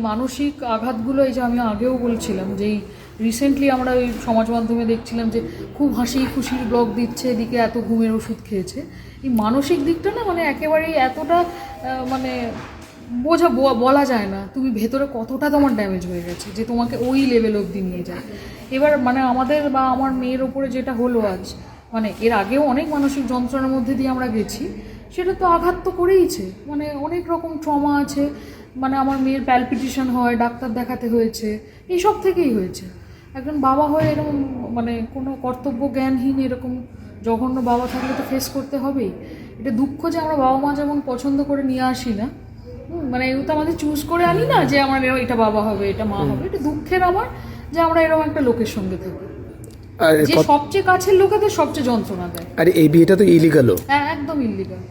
মানসিক আঘাতগুলো, এই যে আমি আগেও বলছিলাম যে এই রিসেন্টলি আমরা ওই সমাজ মাধ্যমে দেখছিলাম যে খুব হাসি খুশির ব্লগ দিচ্ছে, এদিকে এত ঘুমের ওষুধ খেয়েছে। এই মানসিক দিকটা না মানে একেবারেই এতটা মানে বলা যায় না তুমি ভেতরে কতটা তোমার ড্যামেজ হয়ে গেছে যে তোমাকে ওই লেভেল অবধি নিয়ে যায়। এবার মানে আমাদের বা আমার মেয়ের ওপরে যেটা হলো আজ, মানে এর আগেও অনেক মানসিক যন্ত্রণার মধ্যে দিয়ে আমরা গেছি, সেটা তো আঘাত তো করেইছে। মানে অনেক রকম ট্রমা আছে, মানে আমার মেয়ের প্যালপিটেশন হয়, ডাক্তার দেখাতে হয়েছে, এইসব থেকেই হয়েছে। একজন বাবা হয়ে এরকম মানে কোনো কর্তব্য জ্ঞানহীন এরকম জঘন্য বাবা থাকলে তো ফেস করতে হবেই। এটা দুঃখ যে আমরা বাবা মা যেমন পছন্দ করে নিয়ে আসি না, মানে এগুলো তো আমাদের চুজ করে আনি না যে আমার এটা বাবা হবে, এটা মা হবে। এটা দুঃখের আমার যে আমরা এরকম একটা লোকের সঙ্গে থাকি যে সবচেয়ে কাছের লোকেদের সবচেয়ে যন্ত্রণা দেয়। আরে এই বিয়েটা তো ইলিগালও। হ্যাঁ, একদম ইলিগাল।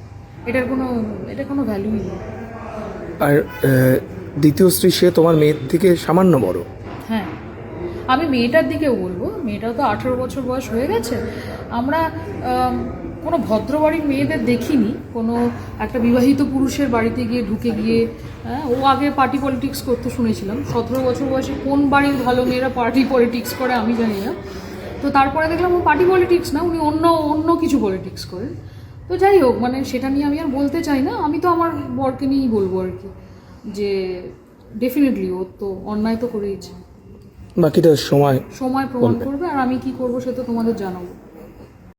এটা কোনো ভ্যালুই নেই। আর দ্বিতীয় স্ত্রী সে তোমার মেয়ের থেকে সামান্য বড়। হ্যাঁ, আমি মেয়েটার দিকেও বলবো, মেয়েটাও তো 18 বছর বয়স হয়ে গেছে। আমরা কোনো ভদ্রবাড়ির মেয়েদের দেখিনি কোনো একটা বিবাহিত পুরুষের বাড়িতে গিয়ে ঢুকে গিয়ে, ও আগে পার্টি পলিটিক্স করতে শুনেছিলাম। 17 বছর বয়সে কোন বাড়ির ভালো মেয়েরা পার্টি পলিটিক্স করে আমি জানি না। তো তারপরে দেখলাম ও পার্টি পলিটিক্স না, উনি অন্য কিছু পলিটিক্স করেন। তো যাই হোক, মানে সেটা নিয়ে আমি আর বলতে চাই না। আমি তো আমার বরকে নিয়েই বলবো আর কি, যে ডেফিনেটলি ও তো অন্যায় তো করেইছে। বাকিটা সময় প্রমাণ করবে। আর আমি কি করবো সে তো তোমাদের জানাবো।